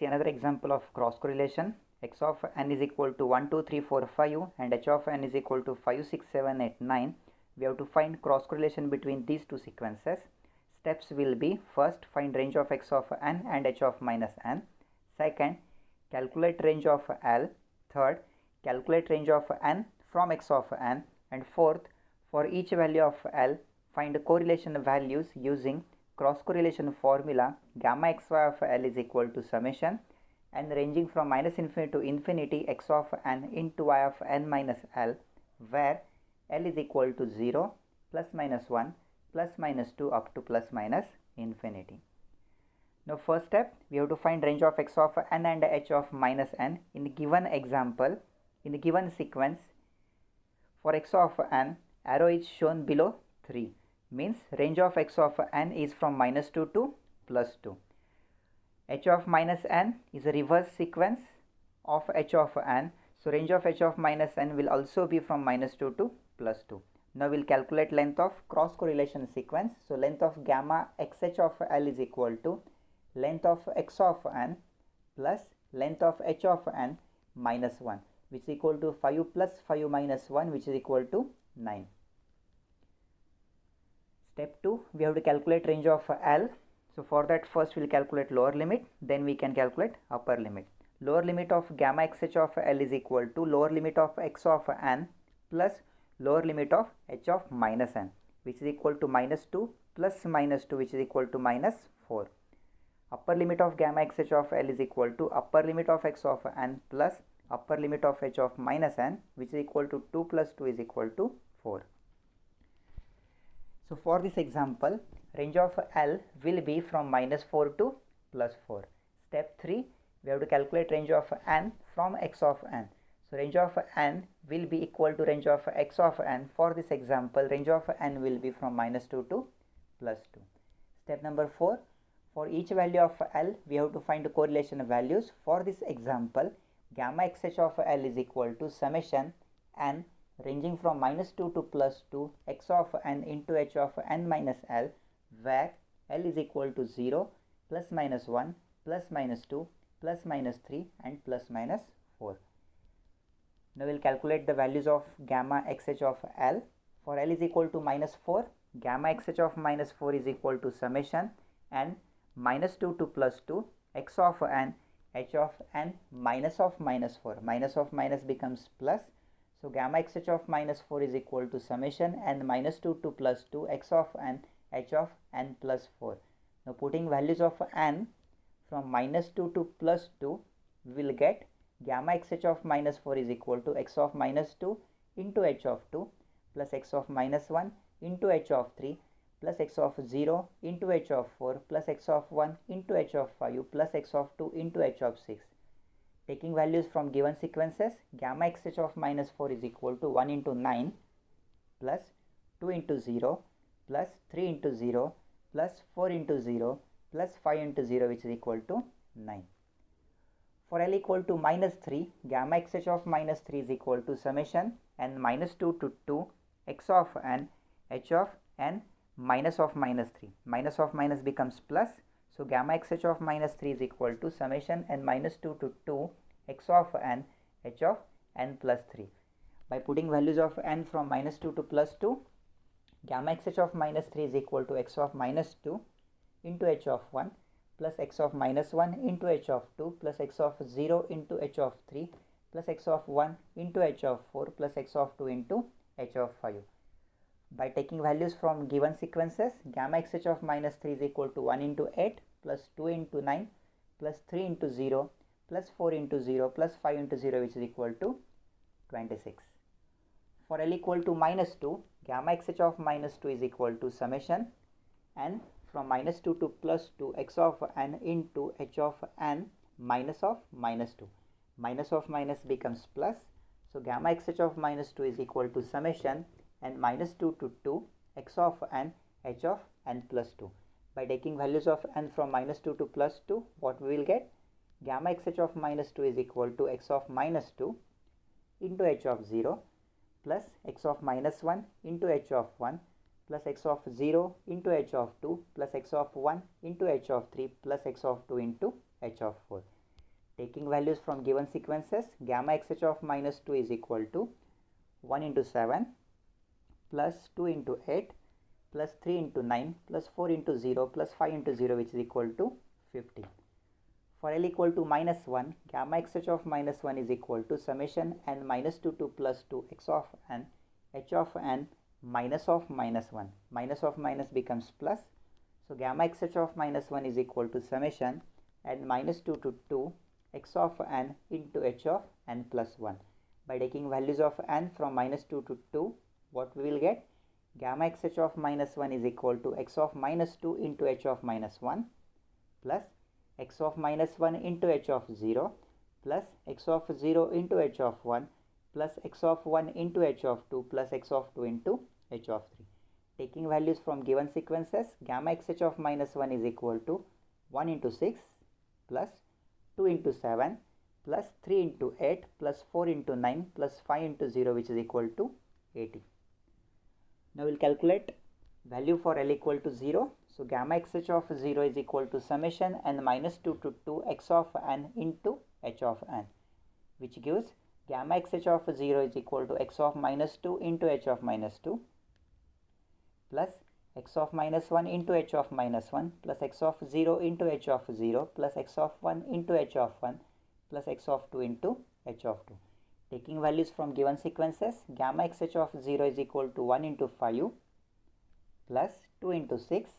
see another example of cross correlation. X of n is equal to 1, 2, 3, 4, 5 and h of n is equal to 5, 6, 7, 8, 9. We have to find cross correlation between these two sequences. Steps will be: first, find range of x of n and h of minus n. Second, calculate range of L. Third, calculate range of n from x of n. And fourth, for each value of L, find correlation values using cross correlation formula. Gamma xy of L is equal to summation and ranging from minus infinity to infinity x of n into y of n minus L, where L is equal to 0, plus minus 1, plus minus 2 up to plus minus infinity. Now first step, we have to find range of x of n and h of minus n. In the given example, in the given sequence, for x of n, arrow is shown below 3, means range of x of n is from minus 2 to plus 2. H of minus n is a reverse sequence of h of n, so range of h of minus n will also be from minus 2 to plus 2. Now we'll calculate length of cross correlation sequence. So length of gamma xh of L is equal to length of x of n plus length of h of n minus 1, which is equal to 5 plus 5 minus 1, which is equal to 9. Step 2, we have to calculate range of L. So for that, first we'll calculate lower limit, then we can calculate upper limit. Lower limit of gamma xh of L is equal to lower limit of x of n plus lower limit of h of minus n, which is equal to minus 2 plus minus 2, which is equal to minus 4. Upper limit of gamma xh of L is equal to upper limit of x of n plus upper limit of h of minus n, which is equal to 2 plus 2 is equal to 4. So for this example, range of L will be from minus 4 to plus 4. Step 3, we have to calculate range of n from x of n. So range of n will be equal to range of x of n. For this example, range of n will be from minus 2 to plus 2. Step number 4, for each value of L, we have to find the correlation values. For this example, gamma xh of L is equal to summation n ranging from minus 2 to plus 2 x of n into h of n minus L, where L is equal to 0, plus minus 1, plus minus 2, plus minus 3 and plus minus 4. Now we'll calculate the values of gamma xh of L. For L is equal to minus 4, gamma xh of minus 4 is equal to summation n minus 2 to plus 2 x of n h of n minus of minus 4. Minus of minus becomes plus. So gamma xh of minus 4 is equal to summation n minus 2 to plus 2 x of n h of n plus 4. Now putting values of n from minus 2 to plus 2, we will get gamma xh of minus 4 is equal to x of minus 2 into h of 2 plus x of minus 1 into h of 3 plus x of 0 into h of 4 plus x of 1 into h of 5 plus x of 2 into h of 6. Taking values from given sequences, gamma xh of minus 4 is equal to 1 into 9 plus 2 into 0 plus 3 into 0 plus 4 into 0 plus 5 into 0, which is equal to 9. For L equal to minus 3, gamma xh of minus 3 is equal to summation n minus 2 to 2 x of n h of n minus of minus 3. Minus of minus becomes plus. So gamma xh of minus 3 is equal to summation n minus 2 to 2 x of n h of n plus 3. By putting values of n from minus 2 to plus 2, gamma xh of minus 3 is equal to x of minus 2 into h of 1 plus x of minus 1 into h of 2 plus x of 0 into h of 3 plus x of 1 into h of 4 plus x of 2 into h of 5. By taking values from given sequences, gamma xh of minus 3 is equal to 1 into 8 plus 2 into 9 plus 3 into 0 plus 4 into 0 plus 5 into 0, which is equal to 26. For L equal to minus 2, gamma xh of minus 2 is equal to summation n from minus 2 to plus 2 x of n into h of n minus of minus 2. Minus of minus becomes plus. So gamma xh of minus 2 is equal to summation n minus 2 to 2 x of n h of n plus 2. By taking values of n from minus 2 to plus 2, what we will get? Gamma xh of minus 2 is equal to x of minus 2 into h of 0 plus x of minus 1 into h of 1 plus x of 0 into h of 2 plus x of 1 into h of 3 plus x of 2 into h of 4. Taking values from given sequences, gamma xh of minus 2 is equal to 1 into 7 plus 2 into 8 plus 3 into 9 plus 4 into 0 plus 5 into 0, which is equal to 50. For L equal to minus 1, gamma xh of minus 1 is equal to summation n minus 2 to plus 2 x of n h of n minus of minus 1. Minus of minus becomes plus. So gamma xh of minus 1 is equal to summation n minus 2 to 2 x of n into h of n plus 1. By taking values of n from minus 2 to 2, what we will get? Gamma xh of minus 1 is equal to x of minus 2 into h of minus 1 plus x of minus 1 into h of 0 plus x of 0 into h of 1 plus x of 1 into h of 2 plus x of 2 into h of 3. Taking values from given sequences, gamma xh of minus 1 is equal to 1 into 6 plus 2 into 7 plus 3 into 8 plus 4 into 9 plus 5 into 0, which is equal to 80. Now we'll calculate value for L equal to 0. So gamma xh of 0 is equal to summation n minus 2 to 2 x of n into h of n, which gives gamma xh of 0 is equal to x of minus 2 into h of minus 2 plus x of minus 1 into h of minus 1 plus x of 0 into h of 0 plus x of 1 into h of 1 plus x of 2 into h of 2. Taking values from given sequences, gamma xh of 0 is equal to 1 into 5 plus 2 into 6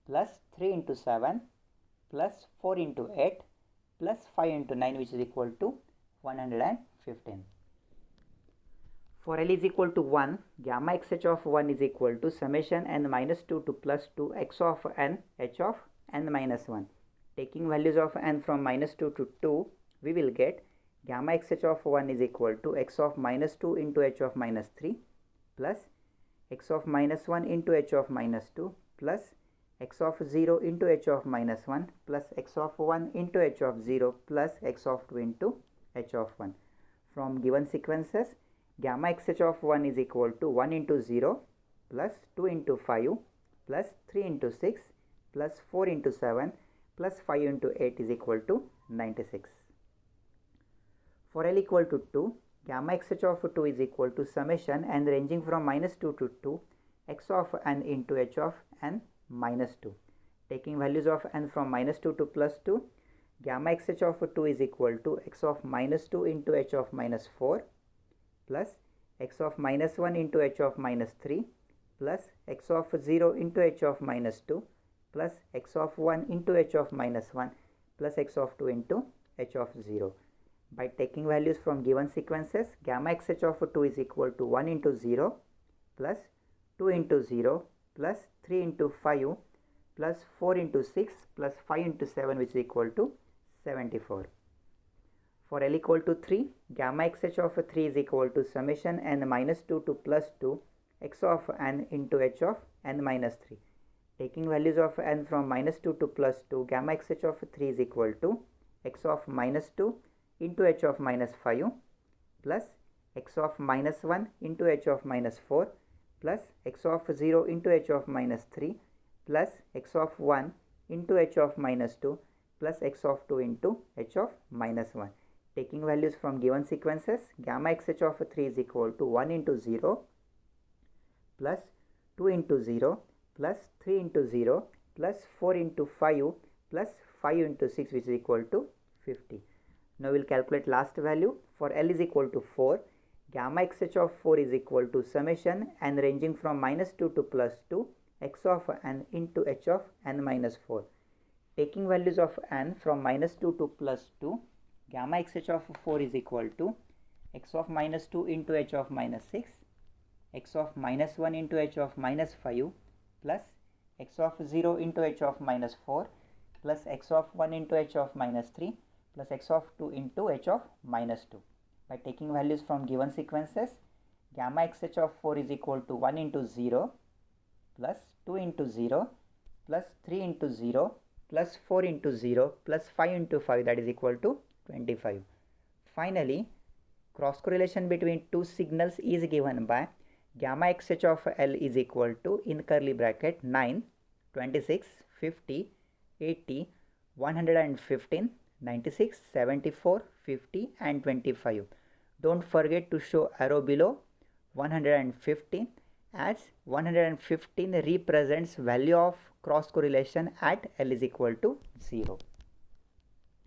plus 3 into 7 plus 4 into 8 plus 5 into 9, which is equal to 115. For L is equal to 1, gamma xh of 1 is equal to summation n minus 2 to plus 2 x of n h of n minus 1. Taking values of n from minus 2 to 2, we will get gamma xh of 1 is equal to x of minus 2 into h of minus 3 plus x of minus 1 into h of minus 2 plus x of 0 into h of minus 1 plus x of 1 into h of 0 plus x of 2 into h of 1. From given sequences, gamma xh of 1 is equal to 1 into 0 plus 2 into 5 plus 3 into 6 plus 4 into 7 plus 5 into 8 is equal to 96. For L equal to 2, gamma xh of 2 is equal to summation n ranging from minus 2 to 2 x of n into h of n minus 2. Taking values of n from minus 2 to plus 2, gamma xh of 2 is equal to x of minus 2 into h of minus 4 plus x of minus 1 into h of minus 3 plus x of 0 into h of minus 2 plus x of 1 into h of minus 1 plus x of 2 into h of 0. By taking values from given sequences, gamma xh of 2 is equal to 1 into 0 plus 2 into 0 plus 3 into 5 plus 4 into 6 plus 5 into 7, which is equal to 74. For L equal to 3, gamma xh of 3 is equal to summation n minus 2 to plus 2 x of n into h of n minus 3. Taking values of n from minus 2 to plus 2, gamma xh of 3 is equal to x of minus 2 into h of minus 5 plus x of minus 1 into h of minus 4 plus x of 0 into h of minus 3 plus x of 1 into h of minus 2 plus x of 2 into h of minus 1. Taking values from given sequences, gamma xh of 3 is equal to 1 into 0 plus 2 into 0 plus 3 into 0 plus 4 into 5 plus 5 into 6, which is equal to 50. Now we will calculate last value. For L is equal to 4, gamma xh of 4 is equal to summation n ranging from minus 2 to plus 2 x of n into h of n minus 4. Taking values of n from minus 2 to plus 2, gamma xh of 4 is equal to x of minus 2 into h of minus 6, x of minus 1 into h of minus 5 plus x of 0 into h of minus 4 plus x of 1 into h of minus 3 plus x of 2 into h of minus 2. By taking values from given sequences, gamma xh of 4 is equal to 1 into 0 plus 2 into 0 plus 3 into 0 plus 4 into 0 plus 5 into 5, that is equal to 25. Finally, cross correlation between two signals is given by gamma xh of L is equal to in curly bracket 9, 26, 50, 80, 115, 96, 74, 50 and 25. Don't forget to show arrow below 115, as 115 represents value of cross correlation at L is equal to 0.